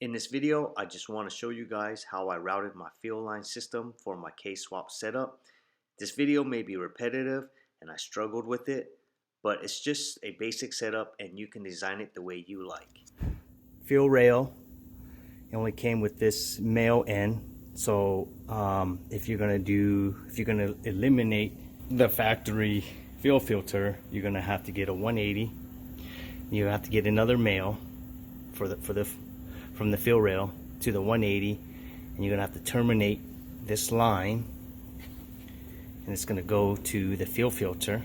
In this video, I just want to show you guys how I routed my field line system for my K-swap setup. This video may be repetitive and I struggled with it, but it's just a basic setup and you can design it the way you like. Field rail, it only came with this male end. So if you're gonna eliminate the factory field filter, you're gonna have to get a 180. You have to get another male from the field rail to the 180, and you're gonna have to terminate this line, and it's gonna go to the field filter,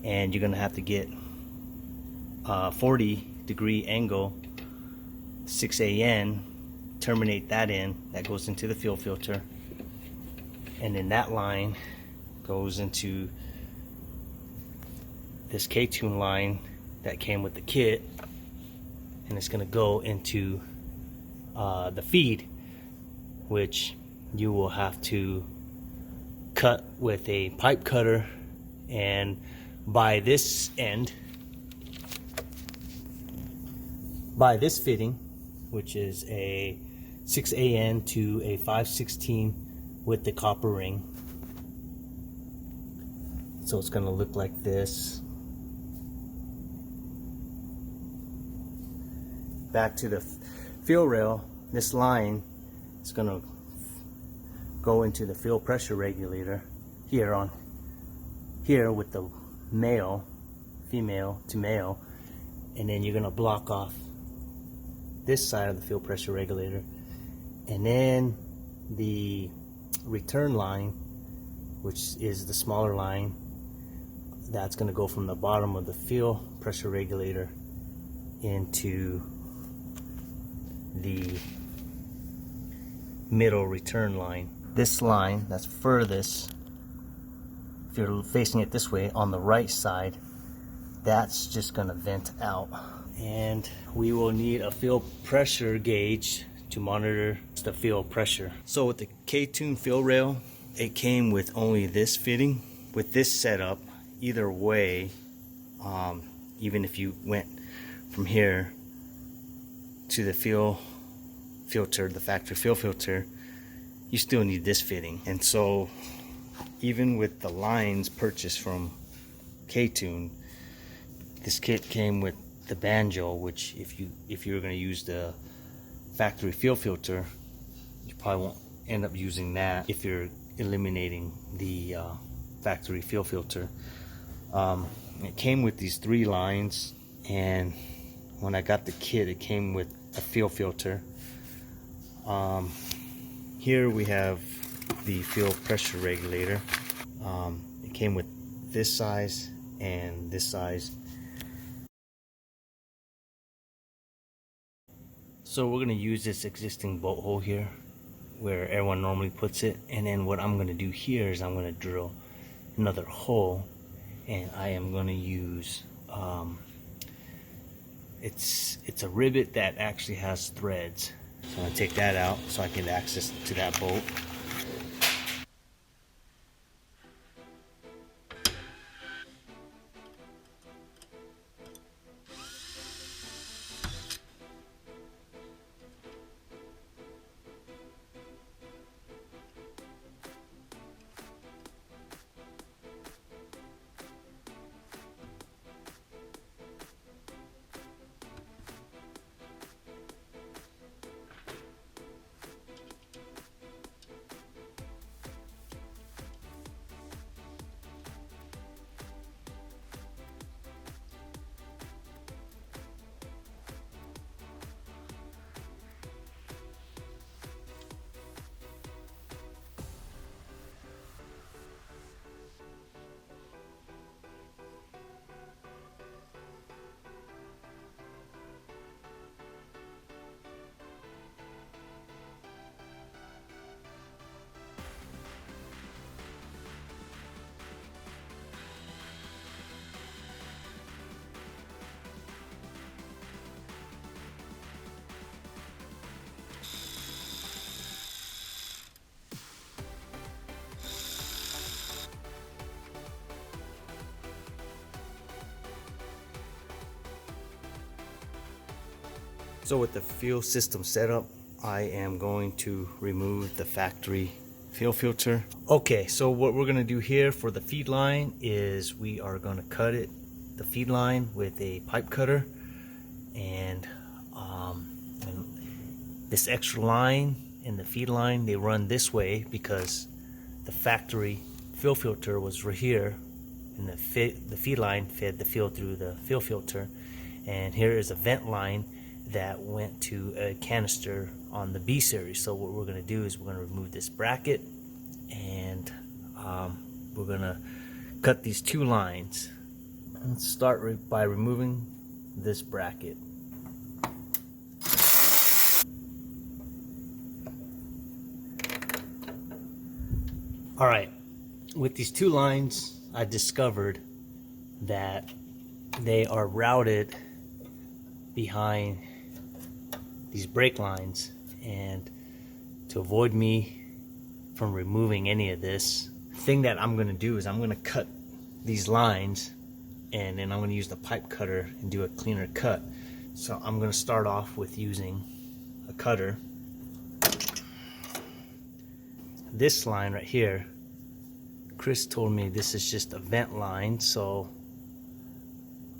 and you're gonna have to get a 40-degree angle 6AN, terminate that in, that goes into the field filter, and then that line goes into this K-tune line that came with the kit, and it's going to go into the feed, which you will have to cut with a pipe cutter. And by this end, by this fitting, which is a 6AN to a 5/16 with the copper ring, so it's going to look like this. Back to the field rail, this line is going to go into the field pressure regulator here with the male, female to male, and then you're going to block off this side of the field pressure regulator, and then the return line, which is the smaller line, that's going to go from the bottom of the field pressure regulator into the middle return line. This line that's furthest, if you're facing it this way on the right side, that's just going to vent out. And we will need a field pressure gauge to monitor the field pressure. So with the K-tune field rail, it came with only this fitting. With this setup, either way, even if you went from here to the field filter, the factory field filter, you still need this fitting. And so even with the lines purchased from K-tune, this kit came with the banjo, which if you're going to use the factory field filter, you probably won't end up using that if you're eliminating the factory field filter. It came with these 3 lines, and when I got the kit, it came with a field filter. Here we have the field pressure regulator. It came with this size and this size. So we're going to use this existing bolt hole here where everyone normally puts it, and then what I'm going to do here is I'm going to drill another hole, and I am going to use it's a rivet that actually has threads. So I'm going to take that out so I can get access to that bolt. So with the fuel system setup, I am going to remove the factory fuel filter. Okay, so what we're gonna do here for the feed line is we are gonna cut the feed line with a pipe cutter, and this extra line and the feed line, they run this way because the factory fuel filter was right here, and the feed line fed the fuel through the fuel filter, and here is a vent line that went to a canister on the B series. So what we're going to do is we're going to remove this bracket, and we're going to cut these two lines. Let's start by removing this bracket. Alright, with these two lines, I discovered that they are routed behind these brake lines, and to avoid me from removing any of this, the thing that I'm going to do is I'm going to cut these lines, and then I'm going to use the pipe cutter and do a cleaner cut. So I'm going to start off with using a cutter. This line right here, Chris told me this is just a vent line, so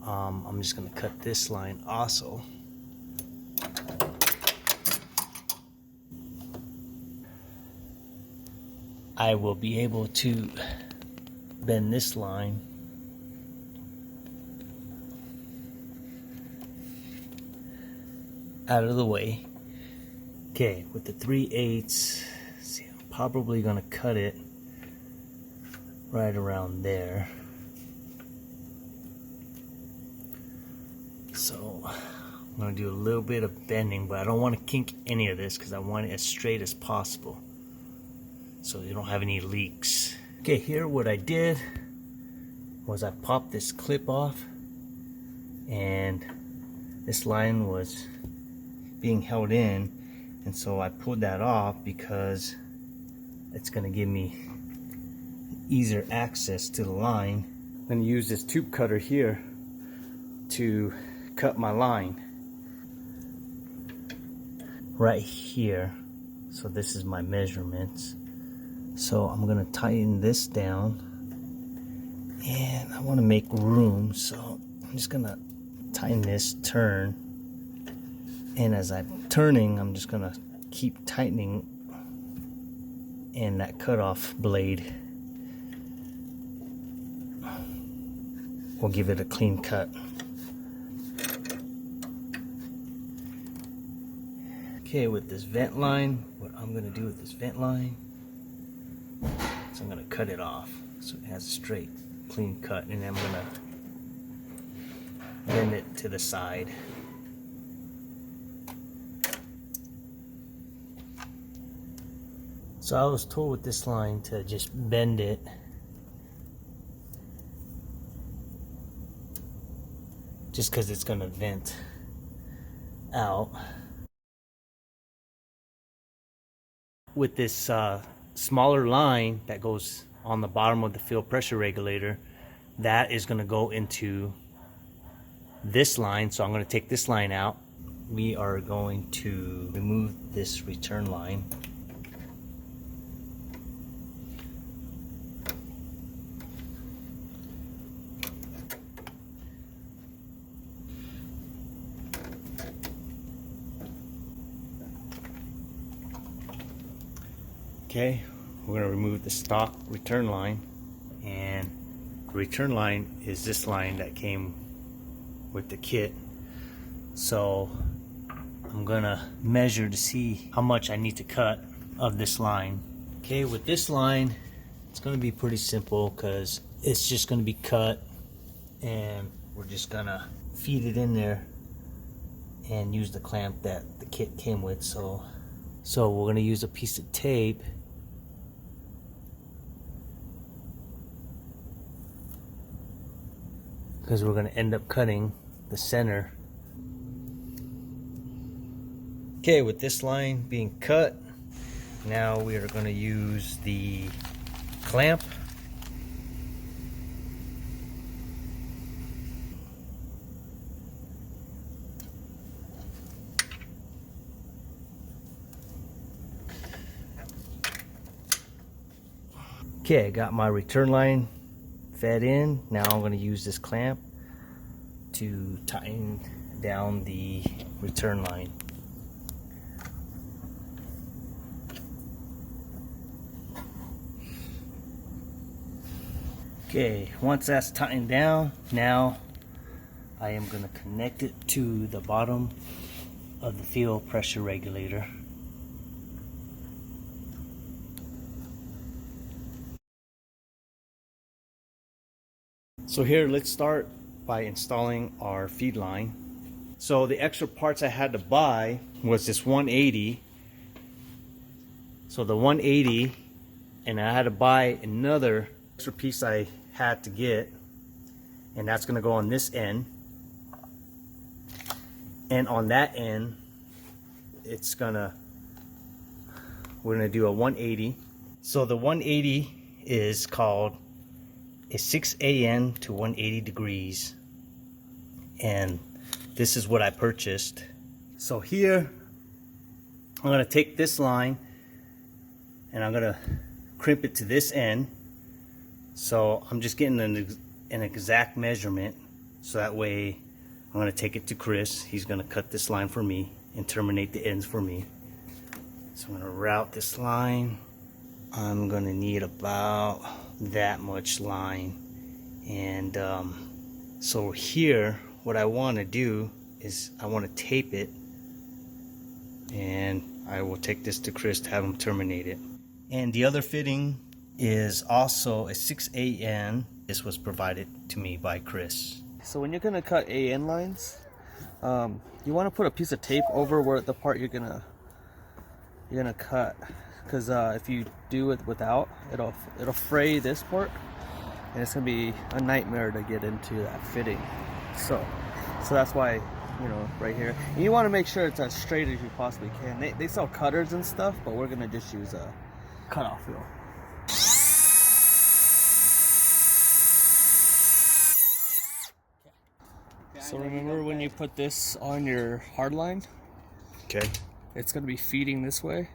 I'm just going to cut this line also. I will be able to bend this line out of the way. Okay, with the 3/8, see, I'm probably going to cut it right around there. So I'm going to do a little bit of bending, but I don't want to kink any of this because I want it as straight as possible so you don't have any leaks. Okay, here what I did was I popped this clip off, and this line was being held in, and so I pulled that off because it's going to give me easier access to the line. I'm going to use this tube cutter here to cut my line right here. So this is my measurements. So I'm going to tighten this down, and I want to make room, so I'm just going to tighten this turn, and as I'm turning I'm just going to keep tightening, and that cutoff blade will give it a clean cut. Okay, with this vent line, what I'm going to do with this vent line is I'm going to cut it off so it has a straight, clean cut, and then I'm going to bend it to the side. So I was told with this line to just bend it just because it's going to vent out. With this smaller line that goes on the bottom of the fuel pressure regulator, that is going to go into this line, so I'm going to take this line out. We are going to remove this return line. Okay, we're going to remove the stock return line, and the return line is this line that came with the kit. So I'm going to measure to see how much I need to cut of this line. Okay, with this line it's going to be pretty simple because it's just going to be cut, and we're just going to feed it in there and use the clamp that the kit came with. So we're going to use a piece of tape because we're going to end up cutting the center. Okay, with this line being cut, now we are going to use the clamp. Okay, I got my return line fed in. Now I'm going to use this clamp to tighten down the return line. Okay, once that's tightened down, now I am going to connect it to the bottom of the fuel pressure regulator. So here, let's start by installing our feed line. So the extra parts I had to buy was this 180. So the 180, and I had to buy another extra piece I had to get, and that's going to go on this end. And on that end, we're gonna do a 180. So the 180 is called a 6 AN to 180 degrees, and this is what I purchased. So here I'm gonna take this line and I'm gonna crimp it to this end. So I'm just getting an exact measurement, so that way I'm gonna take it to Chris. He's gonna cut this line for me and terminate the ends for me. So I'm gonna route this line. I'm gonna need about that much line. And so here, what I wanna do is I wanna tape it, and I will take this to Chris to have him terminate it. And the other fitting is also a 6 AN. This was provided to me by Chris. So when you're gonna cut AN lines, you want to put a piece of tape over where the part you're gonna cut, because if you do it without, it'll fray this part, and it's gonna be a nightmare to get into that fitting. So that's why, you know, right here, and you want to make sure it's as straight as you possibly can. They sell cutters and stuff, but we're gonna just use a cutoff wheel. So remember, when you put this on your hardline, okay, it's going to be feeding this way.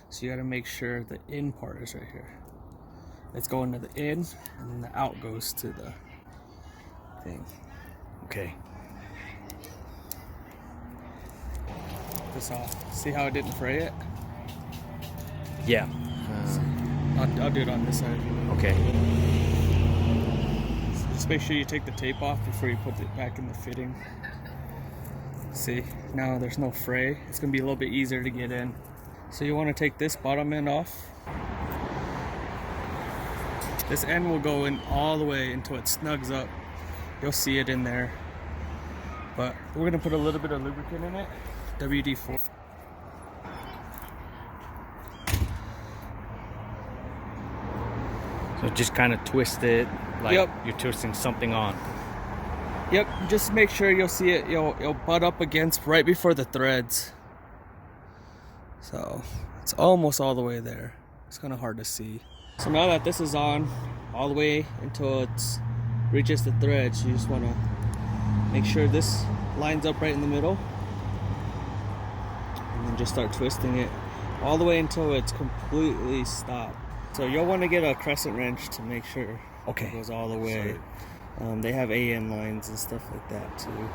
So you got to make sure the in part is right here. It's going to the in, and then the out goes to the thing. okay. This off. See how it didn't fray it? Yeah. I'll do it on this side. Okay. Just make sure you take the tape off before you put it back in the fitting. See, now there's no fray. It's gonna be a little bit easier to get in. So you want to take this bottom end off. This end will go in all the way until it snugs up. You'll see it in there. But we're gonna put a little bit of lubricant in it. WD-4. So just kind of twist it like Yep. you're twisting something on. Yep, just make sure you'll see it. You'll butt up against right before the threads. So it's almost all the way there. It's kind of hard to see. So now that this is on all the way until it reaches the threads, you just want to make sure this lines up right in the middle, and then just start twisting it all the way until it's completely stopped. So you'll want to get a crescent wrench to make sure it goes all the way. They have AN lines and stuff like that too.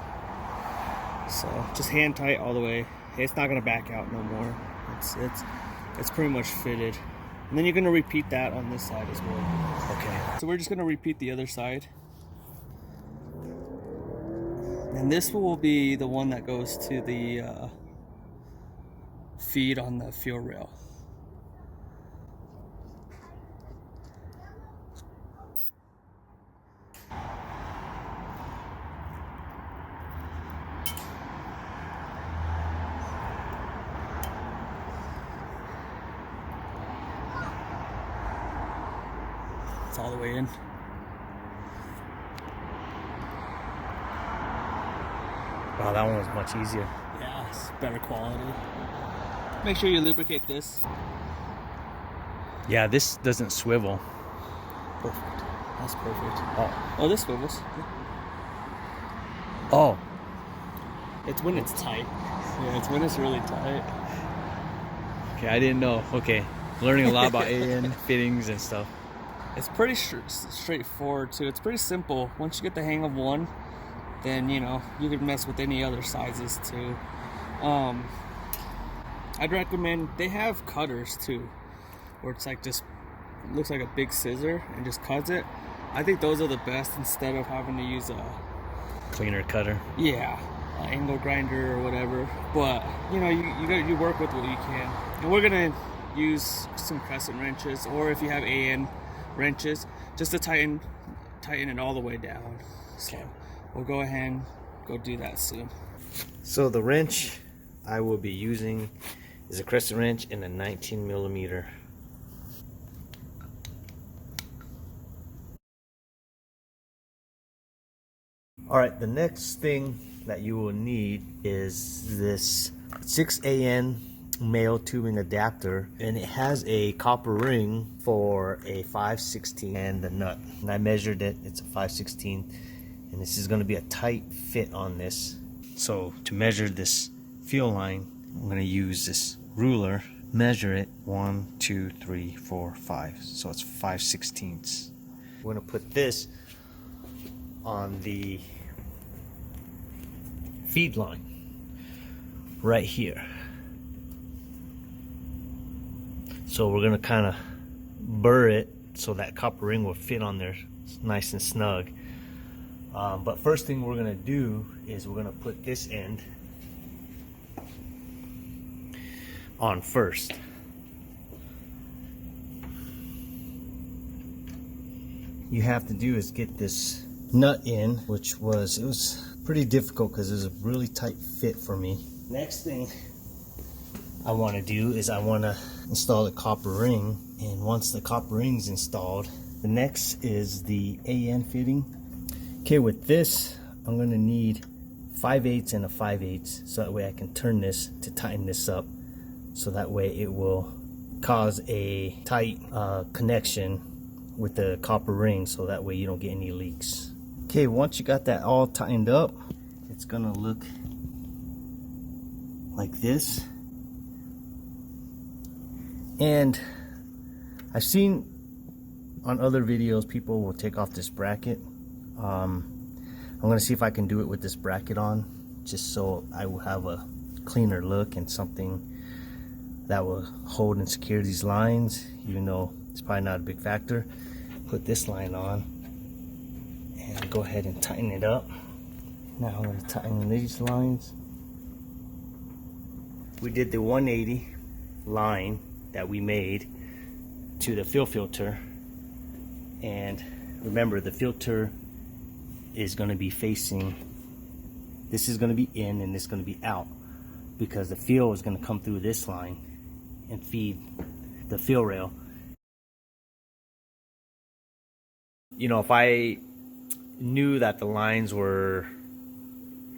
So just hand tight all the way. It's not gonna back out no more. It's pretty much fitted. And then you're gonna repeat that on this side as well. Okay. So we're just gonna repeat the other side. And this will be the one that goes to the feed on the fuel rail. It's all the way in. Wow, that one was much easier. Yeah, it's better quality. Make sure you lubricate this. Yeah, this doesn't swivel. Perfect. That's perfect. Oh. Oh, this swivels. Oh. It's when it's tight. Yeah, it's when it's really tight. Okay, I didn't know. Okay. Learning a lot about AN fittings and stuff. It's pretty straightforward too. It's pretty simple. Once you get the hang of one, then you know you can mess with any other sizes too. I'd recommend, they have cutters too, where it's like just looks like a big scissor and just cuts it. I think those are the best instead of having to use a Cleaner cutter. angle grinder or whatever. But you know, you work with what you can, and we're gonna use some crescent wrenches, or if you have AN wrenches, just to tighten it all the way down. So we'll go ahead and go do that soon. So the wrench I will be using is a crescent wrench and a 19 millimeter. Alright, the next thing that you will need is this 6AN male tubing adapter, and it has a copper ring for a 5/16 and the nut, and I measured it. It's a 5/16, and this is going to be a tight fit on this. So to measure this fuel line, I'm going to use this ruler, measure it 1 2 3 4 5, so it's 5/16. We're going to put this on the feed line right here. So we're gonna kind of burr it so that copper ring will fit on there nice and snug. But first thing we're gonna do is we're gonna put this end on first. You have to do is get this nut in, which was pretty difficult because it was a really tight fit for me. Next thing I want to do is I want to install the copper ring, and once the copper ring is installed, the next is the AN fitting. Okay, with this I'm going to need 5/8 and a 5/8, so that way I can turn this to tighten this up, so that way it will cause a tight connection with the copper ring, so that way you don't get any leaks. Okay, once you got that all tightened up, it's gonna look like this. And I've seen on other videos people will take off this bracket. I'm gonna see if I can do it with this bracket on, just so I will have a cleaner look and something that will hold and secure these lines, even though it's probably not a big factor. Put this line on and go ahead and tighten it up. Now I'm going to tighten these lines. We did the 180 line that we made to the fuel filter, and remember the filter is going to be facing, this is going to be in and this is going to be out, because the fuel is going to come through this line and feed the fuel rail. You know, if I knew that the lines were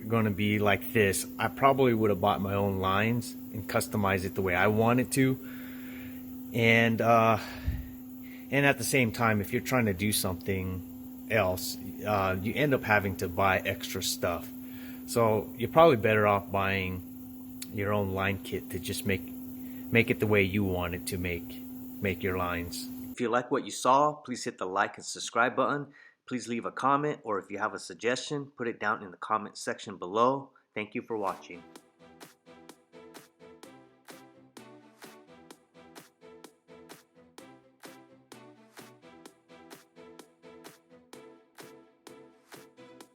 going to be like this, I probably would have bought my own lines and customized it the way I want it to. And at the same time, if you're trying to do something else, you end up having to buy extra stuff. So you're probably better off buying your own line kit to just make it the way you want it to make your lines. If you like what you saw, please hit the like and subscribe button. Please leave a comment, or if you have a suggestion, put it down in the comment section below. Thank you for watching.